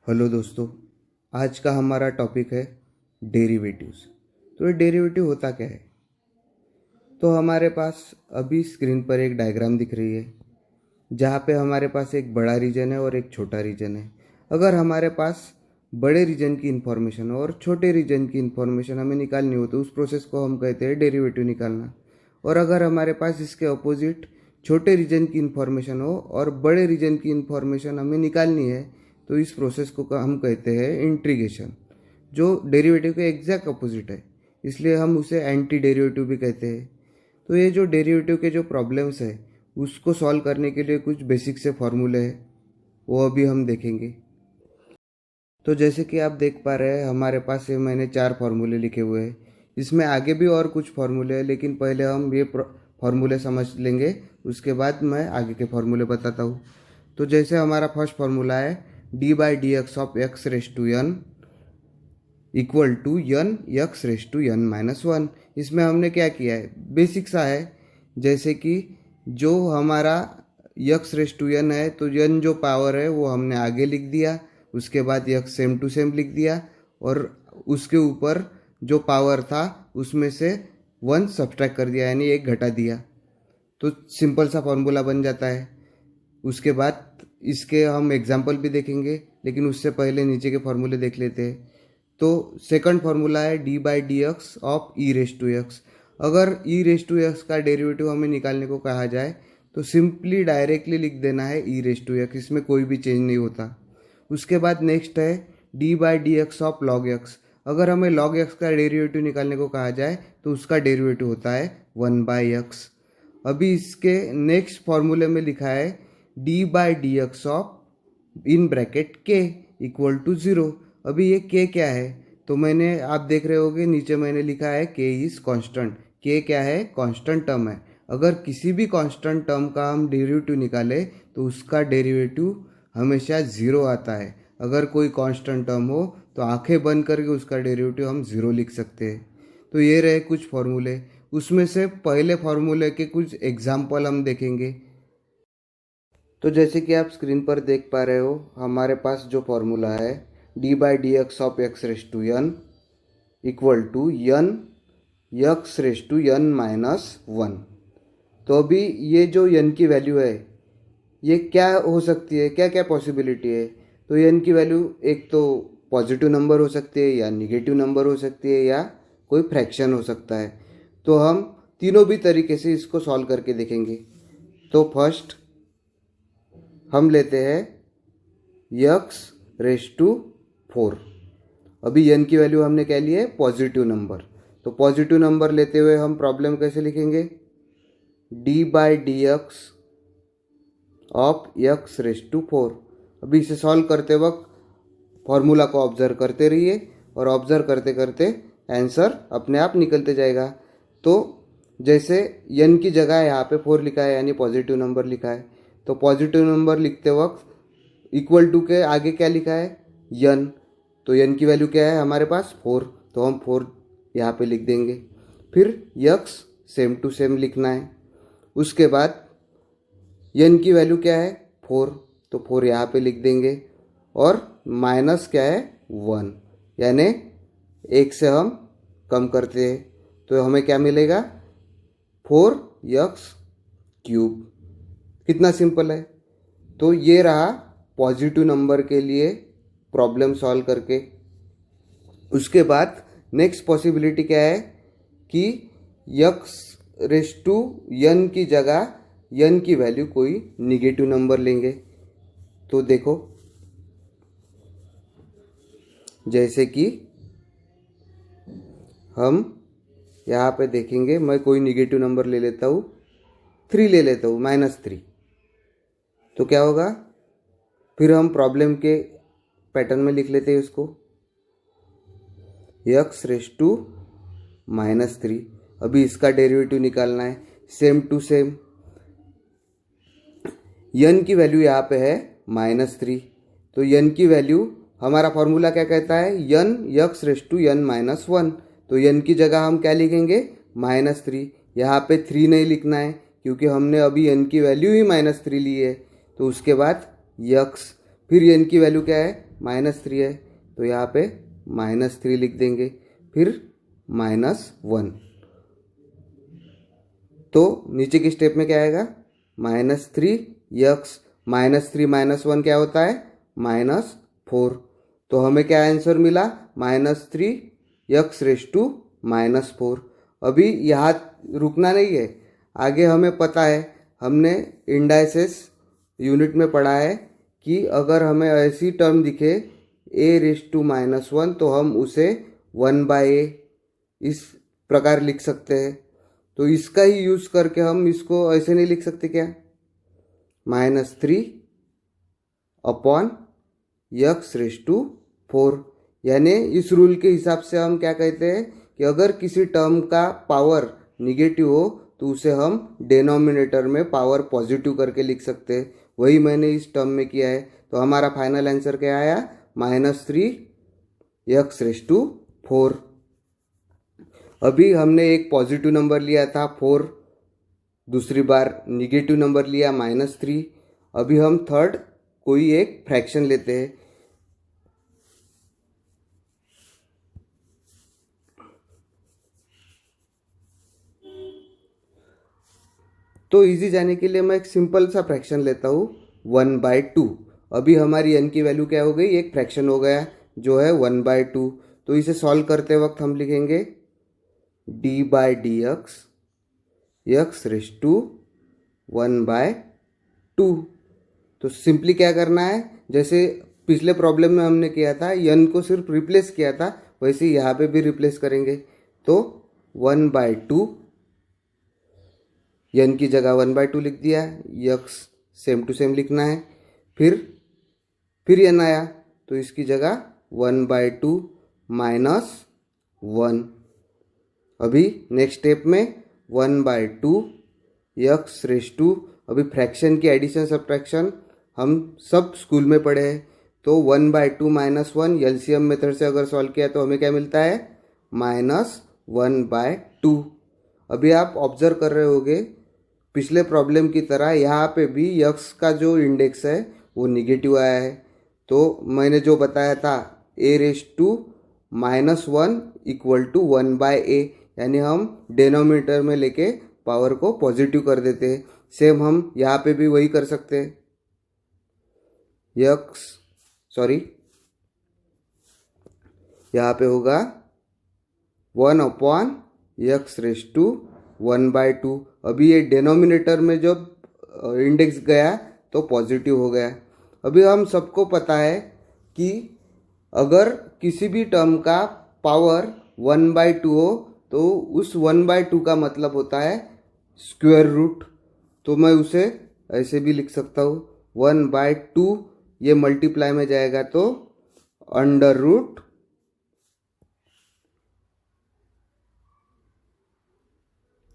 Hello दोस्तों, आज का हमारा टॉपिक है डेरिवेटिव्स। तो ये डेरिवेटिव होता क्या है? तो हमारे पास अभी स्क्रीन पर एक डायग्राम दिख रही है जहाँ पे हमारे पास एक बड़ा रीजन है और एक छोटा रीजन है। अगर हमारे पास बड़े रीजन की इन्फॉर्मेशन और छोटे रीजन की इन्फॉर्मेशन हमें निकालनी हो तो उस प्रोसेस को हम कहते हैं डेरिवेटिव निकालना। और अगर हमारे पास इसके अपोजिट छोटे रीजन की इन्फॉर्मेशन हो और बड़े रीजन की इन्फॉर्मेशन हमें निकालनी है तो इस प्रोसेस को हम कहते हैं इंटीग्रेशन, जो डेरिवेटिव के एग्जैक्ट अपोजिट है। इसलिए हम उसे एंटी डेरिवेटिव भी कहते हैं। तो ये जो डेरिवेटिव के जो प्रॉब्लम्स है उसको सॉल्व करने के लिए कुछ बेसिक से फॉर्मूले हैं, वो अभी हम देखेंगे। तो जैसे कि आप देख पा रहे हैं हमारे पास ये मैंने 4 फार्मूले लिखे हुए हैं। इसमें आगे भी और कुछ फार्मूले हैं, लेकिन पहले हम ये फार्मूले समझ लेंगे, उसके बाद मैं आगे के फार्मूले बताता हूँ। तो जैसे हमारा फर्स्ट फार्मूला है d/dx of x raise to n equal to n x raise to n minus 1। इसमें हमने क्या किया है, बेसिक सा है। जैसे कि जो हमारा x रेस टू n है तो n जो पावर है वो हमने आगे लिख दिया, उसके बाद x सेम टू सेम लिख दिया और उसके ऊपर जो पावर था उसमें से 1 सब्ट्रैक्ट कर दिया, यानी 1 घटा दिया। तो सिंपल सा फॉर्मूला बन जाता है। उसके बाद इसके हम एग्जाम्पल भी देखेंगे, लेकिन उससे पहले नीचे के फॉर्मूले देख लेते हैं। तो सेकंड फार्मूला है d/dx of e raise to x. अगर e रेस टू एक्स का डेरिवेटिव हमें निकालने को कहा जाए तो सिंपली डायरेक्टली लिख देना है e रेस टू एक्स, इसमें कोई भी चेंज नहीं होता। उसके बाद नेक्स्ट है d/dx ऑफ log x। अगर हमें log x का डेरिवेटिव निकालने को कहा जाए तो उसका डेरिवेटिव होता है 1/x। अभी इसके नेक्स्ट फॉर्मूले में लिखा है d/dx of in bracket k equal to 0। अभी ये k क्या है, तो मैंने आप देख रहे होगे नीचे मैंने लिखा है k इज कांस्टेंट। k क्या है, कांस्टेंट टर्म है। अगर किसी भी कांस्टेंट टर्म का हम डेरिवेटिव निकाले तो उसका डेरिवेटिव हमेशा 0 आता है। अगर कोई कांस्टेंट टर्म हो तो आंखें बंद करके उसका डेरिवेटिव हम 0 लिख सकते हैं। तो ये रहे कुछ फॉर्मूले। उसमें से पहले फॉर्मूले के कुछ एग्जाम्पल हम देखेंगे। तो जैसे कि आप स्क्रीन पर देख पा रहे हो हमारे पास जो फॉर्मूला है d/dx of x raise to n equal to n x raise to n minus 1। तो अभी ये जो n की वैल्यू है ये क्या हो सकती है, क्या क्या पॉसिबिलिटी है। तो n की वैल्यू एक तो पॉजिटिव नंबर हो सकती है या निगेटिव नंबर हो सकती है या कोई फ्रैक्शन हो सकता है। तो हम तीनों भी तरीके से इसको सॉल्व करके देखेंगे। तो फर्स्ट हम लेते हैं x रेस टू 4। अभी n की वैल्यू हमने क्या ली है, पॉजिटिव नंबर। तो पॉजिटिव नंबर लेते हुए हम प्रॉब्लम कैसे लिखेंगे, d/dx of x raise to 4। अभी इसे सॉल्व करते वक्त फॉर्मूला को ऑब्जर्व करते रहिए और ऑब्जर्व करते करते आंसर अपने आप निकलते जाएगा। तो जैसे n की जगह यहाँ पे 4 लिखा है यानी पॉजिटिव नंबर लिखा है, तो पॉजिटिव नंबर लिखते वक्त इक्वल टू के आगे क्या लिखा है, n। तो n की वैल्यू क्या है हमारे पास 4, तो हम 4 यहाँ पे लिख देंगे। फिर x सेम टू सेम लिखना है। उसके बाद n की वैल्यू क्या है 4, तो 4 यहाँ पे लिख देंगे और माइनस क्या है 1, यानी 1 से हम कम करते हैं तो हमें क्या मिलेगा 4x क्यूब। कितना सिंपल है। तो ये रहा पॉजिटिव नंबर के लिए प्रॉब्लम सॉल्व करके। उसके बाद नेक्स्ट पॉसिबिलिटी क्या है कि x रेस टू n की जगह n की वैल्यू कोई निगेटिव नंबर लेंगे। तो देखो जैसे कि हम यहाँ पे देखेंगे, मैं कोई निगेटिव नंबर ले लेता हूँ, 3 ले लेता हूँ, -3। तो क्या होगा, फिर हम प्रॉब्लम के पैटर्न में लिख लेते हैं उसको, x रेस टू -3। अभी इसका डेरिवेटिव निकालना है, सेम टू सेम n की वैल्यू यहाँ पे है -3। तो n की वैल्यू हमारा फॉर्मूला क्या कहता है, n x raise to n minus 1। तो n की जगह हम क्या लिखेंगे, -3। यहाँ पे 3 नहीं लिखना है क्योंकि हमने अभी n की वैल्यू ही -3 ली है। तो उसके बाद x, फिर n की वैल्यू क्या है -3 है, तो यहाँ पे -3 लिख देंगे, फिर -1। तो नीचे की स्टेप में क्या आएगा, -3x, -3 -1 क्या होता है, -4। तो हमें क्या आंसर मिला, -3x⁻⁻4। अभी यहाँ रुकना नहीं है, आगे हमें पता है, हमने इंडाइसेस यूनिट में पढ़ा है कि अगर हमें ऐसी टर्म दिखे a⁻1 तो हम उसे 1/a इस प्रकार लिख सकते हैं। तो इसका ही यूज़ करके हम इसको ऐसे नहीं लिख सकते क्या, -3/x⁴। यानी इस रूल के हिसाब से हम क्या कहते हैं कि अगर किसी टर्म का पावर निगेटिव हो तो उसे हम डिनोमिनेटर में पावर पॉजिटिव करके लिख सकते हैं। वही मैंने इस टर्म में किया है। तो हमारा फाइनल आंसर क्या आया, -3x⁴। अभी हमने एक पॉजिटिव नंबर लिया था 4, दूसरी बार निगेटिव नंबर लिया -3। अभी हम थर्ड कोई एक फ्रैक्शन लेते हैं। तो इजी जाने के लिए मैं एक सिंपल सा फ्रैक्शन लेता हूँ 1/2। अभी हमारी n की वैल्यू क्या हो गई, एक फ्रैक्शन हो गया जो है 1/2। तो इसे सॉल्व करते वक्त हम लिखेंगे d/dx x⁻1/2। तो सिंपली क्या करना है, जैसे पिछले प्रॉब्लम में हमने किया था, n को सिर्फ रिप्लेस किया था, वैसे यहाँ पे भी रिप्लेस करेंगे। तो 1/2, n की जगह 1/2 लिख दिया, x सेम टू सेम लिखना है। फिर n आया तो इसकी जगह 1/2 -1। अभी नेक्स्ट स्टेप में 1/2 x⁻, अभी फ्रैक्शन की एडिशन सब्ट्रैक्शन हम सब स्कूल में पढ़े हैं। तो 1/2 -1 एलसीएम मेथड से अगर सॉल्व किया तो हमें क्या मिलता है, -1/2। अभी आप ऑब्जर्व कर रहे होगे पिछले प्रॉब्लम की तरह यहाँ पे भी x का जो इंडेक्स है वो निगेटिव आया है। तो मैंने जो बताया था a⁻1 = 1/a, यानी हम डिनोमिनेटर में लेके पावर को पॉजिटिव कर देते हैं। सेम हम यहाँ पे भी वही कर सकते हैं। यहाँ पे होगा 1/x⁻1/2। अभी ये डिनोमिनेटर में जब इंडेक्स गया तो पॉजिटिव हो गया। अभी हम सबको पता है कि अगर किसी भी टर्म का पावर 1/2 हो तो उस 1/2 का मतलब होता है स्क्वायर रूट। तो मैं उसे ऐसे भी लिख सकता हूँ, 1/2 ये मल्टीप्लाई में जाएगा तो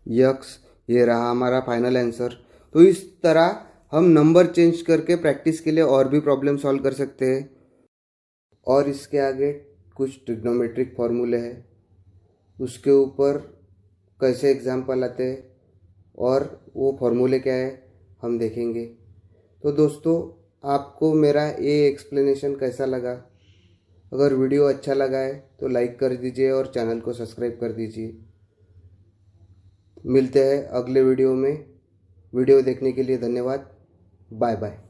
√, ये रहा हमारा फाइनल आंसर। तो इस तरह हम नंबर चेंज करके प्रैक्टिस के लिए और भी प्रॉब्लम सॉल्व कर सकते हैं। और इसके आगे कुछ ट्रिग्नोमेट्रिक फॉर्मूले हैं, उसके ऊपर कैसे एग्जाम्पल आते हैं और वो फॉर्मूले क्या है हम देखेंगे। तो दोस्तों, आपको मेरा ये एक्सप्लेनेशन कैसा लगा? अगर वीडियो अच्छा लगा है तो लाइक कर दीजिए और चैनल को सब्सक्राइब कर दीजिए। मिलते हैं अगले वीडियो में। वीडियो देखने के लिए धन्यवाद। Bye bye.